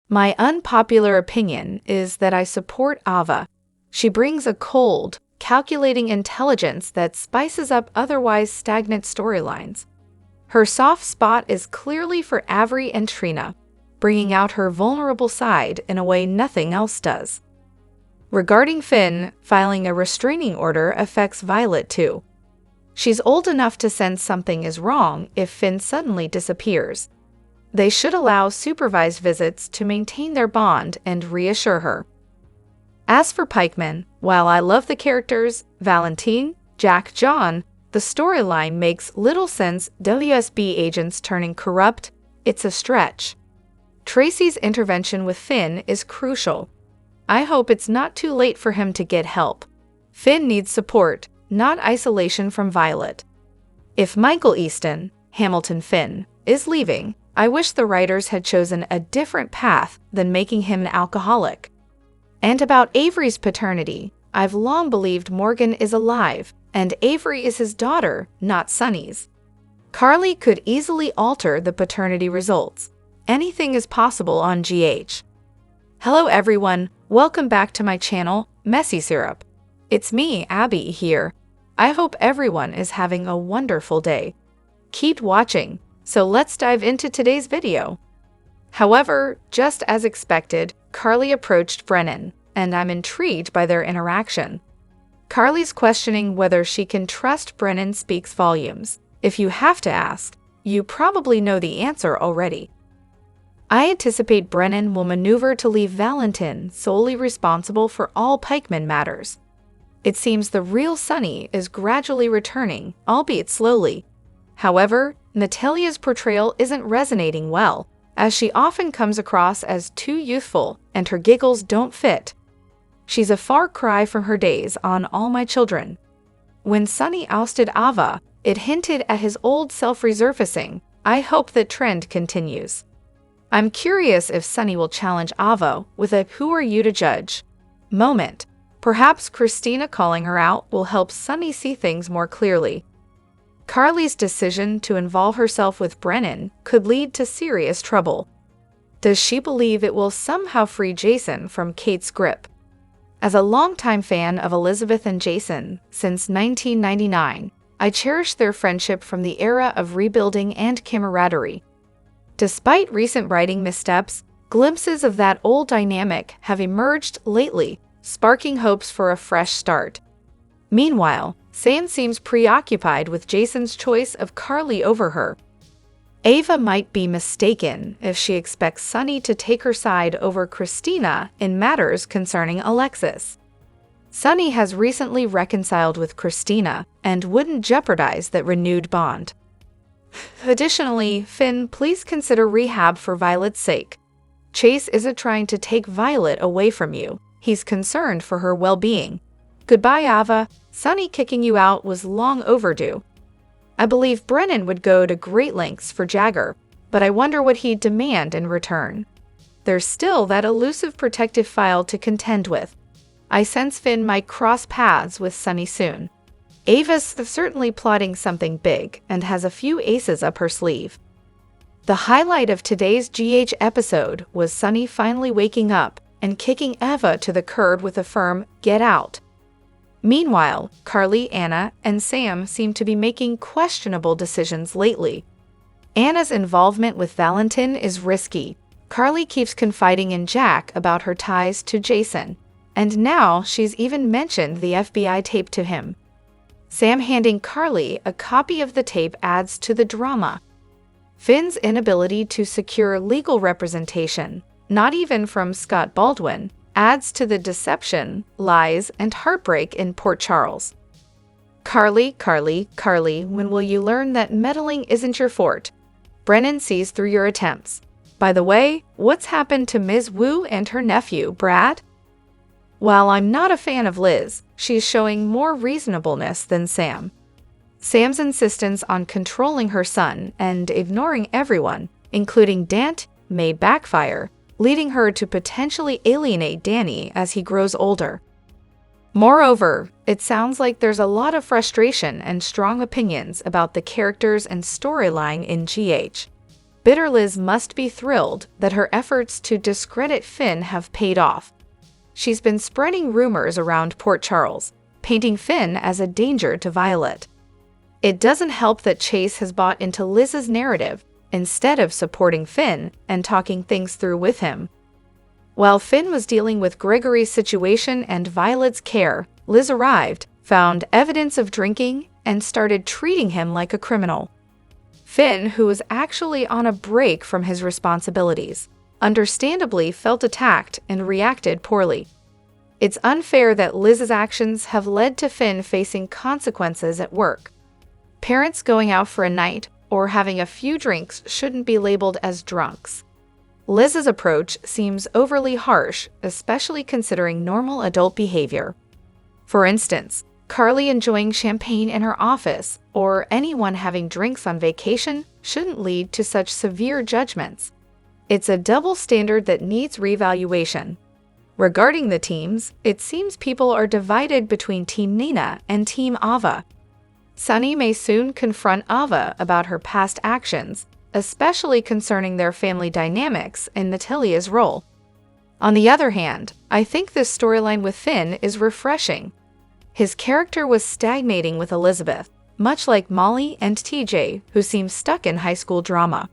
My unpopular opinion is that I support Ava. She brings a cold, calculating intelligence that spices up otherwise stagnant storylines. Her soft spot is clearly for Avery and Trina, bringing out her vulnerable side in a way nothing else does. Regarding Finn, filing a restraining order affects Violet too. She's old enough to sense something is wrong if Finn suddenly disappears. They should allow supervised visits to maintain their bond and reassure her. As for pikemen, while I love the characters Valentine, Jack, John, the storyline makes little sense. WSB agents turning corrupt, it's a stretch. Tracy's intervention with Finn is crucial. I hope it's not too late for him to get help. Finn needs support, not isolation from Violet. If Michael Easton, Hamilton Finn, is leaving, I wish the writers had chosen a different path than making him an alcoholic. And about Avery's paternity, I've long believed Morgan is alive, and Avery is his daughter, not Sunny's. Carly could easily alter the paternity results. Anything is possible on GH. Hello everyone, welcome back to my channel, Messy Syrup. It's me, Abby, here. I hope everyone is having a wonderful day. Keep watching, so let's dive into today's video. However, just as expected, Carly approached Brennan, and I'm intrigued by their interaction. Carly's questioning whether she can trust Brennan speaks volumes. If you have to ask, you probably know the answer already. I anticipate Brennan will maneuver to leave Valentine solely responsible for all pikeman matters. It seems the real Sunny is gradually returning, albeit slowly. However, Natalia's portrayal isn't resonating well, as she often comes across as too youthful and her giggles don't fit. She's a far cry from her days on All My Children. When Sunny ousted Ava, it hinted at his old self resurfacing. I hope that trend continues. I'm curious if Sunny will challenge Ava with a "who are you to judge" moment. Perhaps Christina calling her out will help Sunny see things more clearly. Carly's decision to involve herself with Brennan could lead to serious trouble. Does she believe it will somehow free Jason from Kate's grip? As a longtime fan of Elizabeth and Jason since 1999, I cherish their friendship from the era of rebuilding and camaraderie. Despite recent writing missteps, glimpses of that old dynamic have emerged lately, sparking hopes for a fresh start. Meanwhile, Sam seems preoccupied with Jason's choice of Carly over her. Ava might be mistaken if she expects Sunny to take her side over Christina in matters concerning Alexis. Sunny has recently reconciled with Christina and wouldn't jeopardize that renewed bond. Additionally, Finn, please consider rehab for Violet's sake. Chase isn't trying to take Violet away from you. He's concerned for her well-being. Goodbye, Ava. Sunny kicking you out was long overdue. I believe Brennan would go to great lengths for Jagger, but I wonder what he'd demand in return. There's still that elusive protective file to contend with. I sense Finn might cross paths with Sunny soon. Ava's certainly plotting something big and has a few aces up her sleeve. The highlight of today's GH episode was Sunny finally waking up and kicking Ava to the curb with a firm "get out." Meanwhile, Carly, Anna, and Sam seem to be making questionable decisions lately. Anna's involvement with Valentine is risky. Carly keeps confiding in Jack about her ties to Jason, and now she's even mentioned the FBI tape to him. Sam handing Carly a copy of the tape adds to the drama. Finn's inability to secure legal representation, not even from Scott Baldwin, adds to the deception, lies, and heartbreak in Port Charles. Carly, when will you learn that meddling isn't your forte? Brennan sees through your attempts. By the way, what's happened to Ms. Wu and her nephew, Brad? While I'm not a fan of Liz, she's showing more reasonableness than Sam. Sam's insistence on controlling her son and ignoring everyone, including Dant, may backfire, leading her to potentially alienate Danny as he grows older. Moreover, it sounds like there's a lot of frustration and strong opinions about the characters and storyline in GH. Bitter Liz must be thrilled that her efforts to discredit Finn have paid off. She's been spreading rumors around Port Charles, painting Finn as a danger to Violet. It doesn't help that Chase has bought into Liz's narrative instead of supporting Finn and talking things through with him. While Finn was dealing with Gregory's situation and Violet's care, Liz arrived, found evidence of drinking, and started treating him like a criminal. Finn, who was actually on a break from his responsibilities, understandably felt attacked and reacted poorly. It's unfair that Liz's actions have led to Finn facing consequences at work. Parents going out for a night or having a few drinks shouldn't be labeled as drunks. Liz's approach seems overly harsh, especially considering normal adult behavior. For instance, Carly enjoying champagne in her office or anyone having drinks on vacation shouldn't lead to such severe judgments. It's a double standard that needs reevaluation. Regarding the teams, it seems people are divided between Team Nina and Team Ava. Sunny may soon confront Ava about her past actions, especially concerning their family dynamics in Natalia's role. On the other hand, I think this storyline with Finn is refreshing. His character was stagnating with Elizabeth, much like Molly and TJ, who seem stuck in high school drama.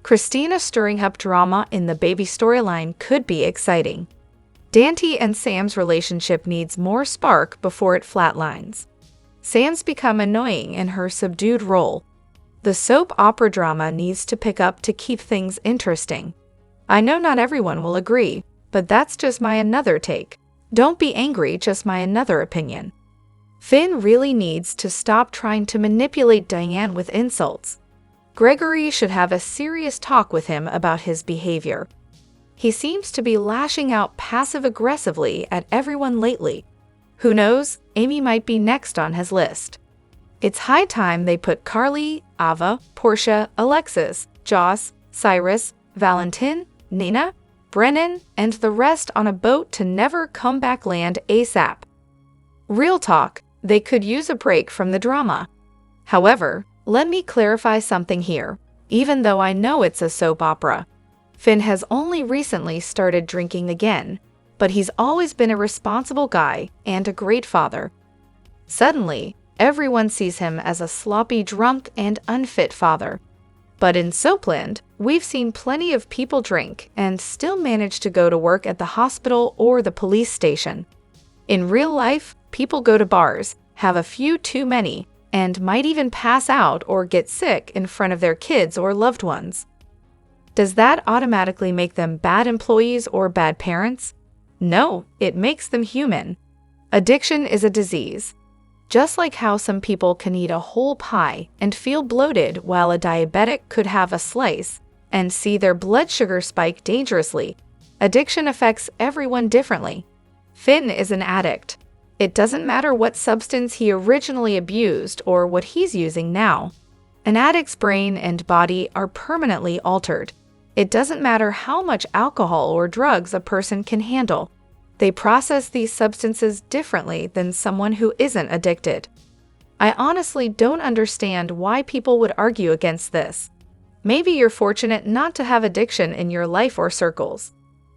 Christina stirring up drama in the baby storyline could be exciting. Dante and Sam's relationship needs more spark before it flatlines. Sam's become annoying in her subdued role. The soap opera drama needs to pick up to keep things interesting. I know not everyone will agree, but that's just my another take. Don't be angry, just my another opinion. Finn really needs to stop trying to manipulate Diane with insults. Gregory should have a serious talk with him about his behavior. He seems to be lashing out passive-aggressively at everyone lately. Who knows, Amy might be next on his list. It's high time they put Carly, Ava, Portia, Alexis, Joss, Cyrus, Valentin, Nina, Brennan, and the rest on a boat to never come back land ASAP. Real talk, they could use a break from the drama. However, let me clarify something here. Even though I know it's a soap opera, Finn has only recently started drinking again, but he's always been a responsible guy and a great father. Suddenly, everyone sees him as a sloppy drunk and unfit father. But in Soapland, we've seen plenty of people drink and still manage to go to work at the hospital or the police station. In real life, people go to bars, have a few too many, and might even pass out or get sick in front of their kids or loved ones. Does that automatically make them bad employees or bad parents? No, it makes them human. Addiction is a disease. Just like how some people can eat a whole pie and feel bloated while a diabetic could have a slice and see their blood sugar spike dangerously, addiction affects everyone differently. Finn is an addict. It doesn't matter what substance he originally abused or what he's using now. An addict's brain and body are permanently altered. It doesn't matter how much alcohol or drugs a person can handle. They process these substances differently than someone who isn't addicted. I honestly don't understand why people would argue against this. Maybe you're fortunate not to have addiction in your life or circles.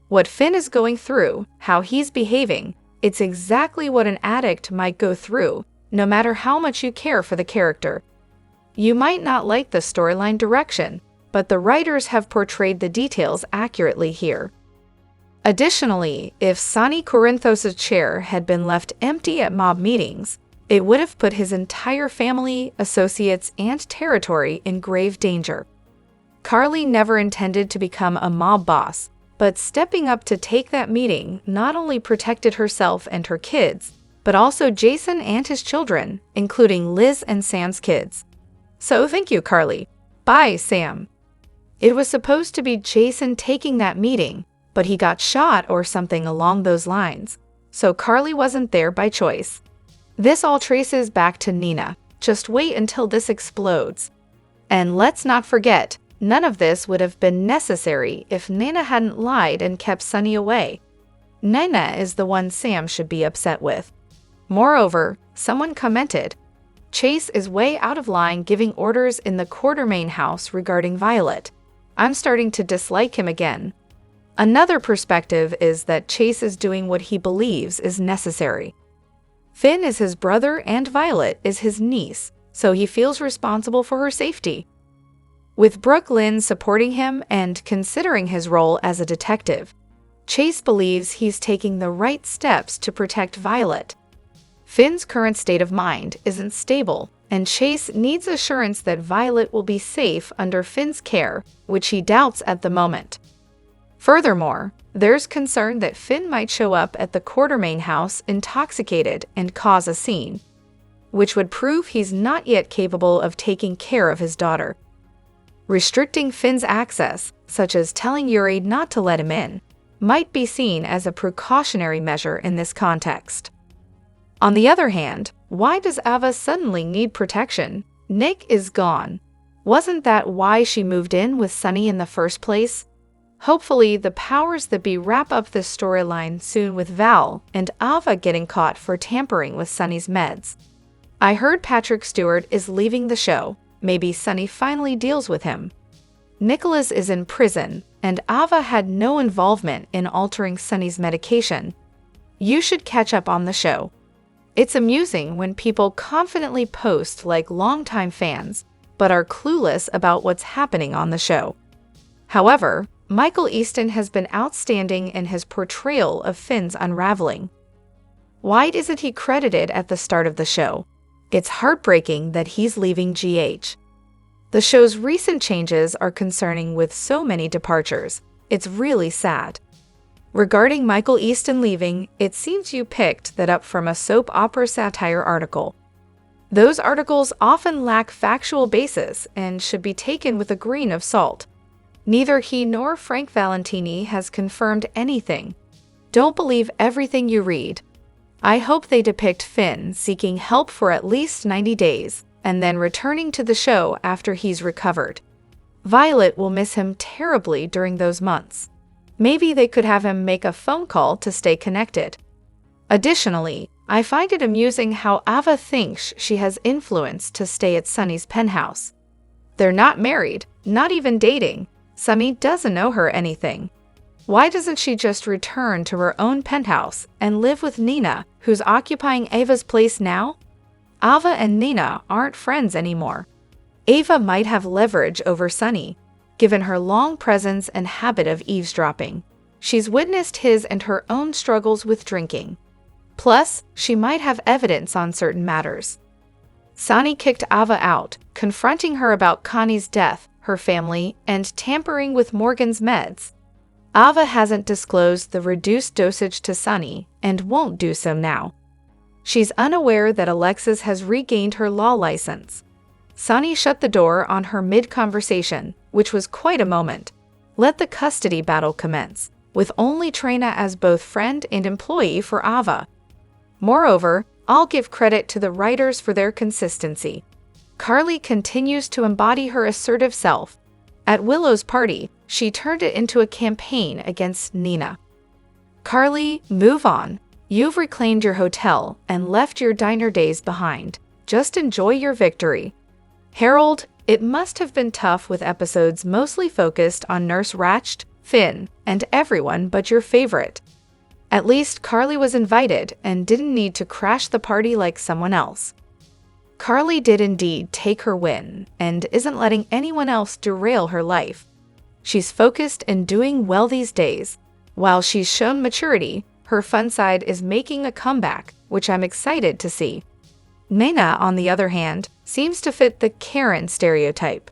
What Finn is going through, how he's behaving, it's exactly what an addict might go through, no matter how much you care for the character. You might not like the storyline direction, but the writers have portrayed the details accurately here. Additionally, if Sonny Corinthos' chair had been left empty at mob meetings, it would have put his entire family, associates, and territory in grave danger. Carly never intended to become a mob boss, but stepping up to take that meeting not only protected herself and her kids, but also Jason and his children, including Liz and Sam's kids. So thank you, Carly. Bye, Sam. It was supposed to be Jason taking that meeting, but he got shot or something along those lines, so Carly wasn't there by choice. This all traces back to Nina. Just wait until this explodes. And let's not forget, none of this would have been necessary if Nina hadn't lied and kept Sonny away. Nina is the one Sam should be upset with. Moreover, someone commented, Chase is way out of line giving orders in the Quartermain house regarding Violet. I'm starting to dislike him again. Another perspective is that Chase is doing what he believes is necessary. Finn is his brother and Violet is his niece, so he feels responsible for her safety. With Brooke Lynn supporting him and considering his role as a detective, Chase believes he's taking the right steps to protect Violet. Finn's current state of mind isn't stable, and Chase needs assurance that Violet will be safe under Finn's care, which he doubts at the moment. Furthermore, there's concern that Finn might show up at the Quartermain house intoxicated and cause a scene, which would prove he's not yet capable of taking care of his daughter. Restricting Finn's access, such as telling Yuri not to let him in, might be seen as a precautionary measure in this context. On the other hand, why does Ava suddenly need protection? Nick is gone. Wasn't that why she moved in with Sunny in the first place? Hopefully, the powers that be wrap up this storyline soon with Val and Ava getting caught for tampering with Sunny's meds. I heard Patrick Stewart is leaving the show. Maybe Sunny finally deals with him. Nicholas is in prison, and Ava had no involvement in altering Sunny's medication. You should catch up on the show. It's amusing when people confidently post like longtime fans, but are clueless about what's happening on the show. However, Michael Easton has been outstanding in his portrayal of Finn's unraveling. Why isn't he credited at the start of the show? It's heartbreaking that he's leaving GH. The show's recent changes are concerning with so many departures. It's really sad. Regarding Michael Easton leaving, it seems you picked that up from a soap opera satire article. Those articles often lack factual basis and should be taken with a grain of salt. Neither he nor Frank Valentini has confirmed anything. Don't believe everything you read. I hope they depict Finn seeking help for at least 90 days, and then returning to the show after he's recovered. Violet will miss him terribly during those months. Maybe they could have him make a phone call to stay connected. Additionally, I find it amusing how Ava thinks she has influence to stay at Sunny's penthouse. They're not married, not even dating. Sunny doesn't know her anything. Why doesn't she just return to her own penthouse and live with Nina, who's occupying Ava's place now? Ava and Nina aren't friends anymore. Ava might have leverage over Sunny, given her long presence and habit of eavesdropping. She's witnessed his and her own struggles with drinking. Plus, she might have evidence on certain matters. Sunny kicked Ava out, confronting her about Connie's death, her family, and tampering with Morgan's meds. Ava hasn't disclosed the reduced dosage to Sunny and won't do so now. She's unaware that Alexis has regained her law license. Sunny shut the door on her mid-conversation, which was quite a moment. Let the custody battle commence, with only Trina as both friend and employee for Ava. Moreover, I'll give credit to the writers for their consistency. Carly continues to embody her assertive self. At Willow's party, she turned it into a campaign against Nina. Carly, move on. You've reclaimed your hotel and left your diner days behind. Just enjoy your victory. Harold, it must have been tough with episodes mostly focused on Nurse Ratched, Finn, and everyone but your favorite. At least Carly was invited and didn't need to crash the party like someone else. Carly did indeed take her win and isn't letting anyone else derail her life. She's focused and doing well these days. While she's shown maturity, her fun side is making a comeback, which I'm excited to see. Nina, on the other hand, seems to fit the Karen stereotype.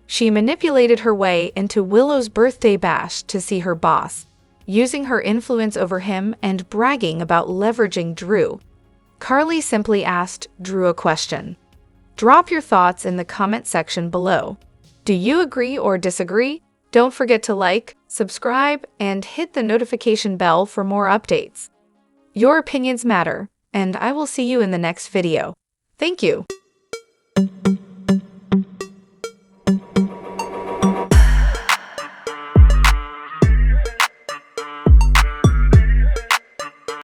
She manipulated her way into Willow's birthday bash to see her boss, using her influence over him and bragging about leveraging Drew. Carly simply asked Drew a question. Drop your thoughts in the comment section below. Do you agree or disagree? Don't forget to like, subscribe, and hit the notification bell for more updates. Your opinions matter, and I will see you in the next video. Thank you.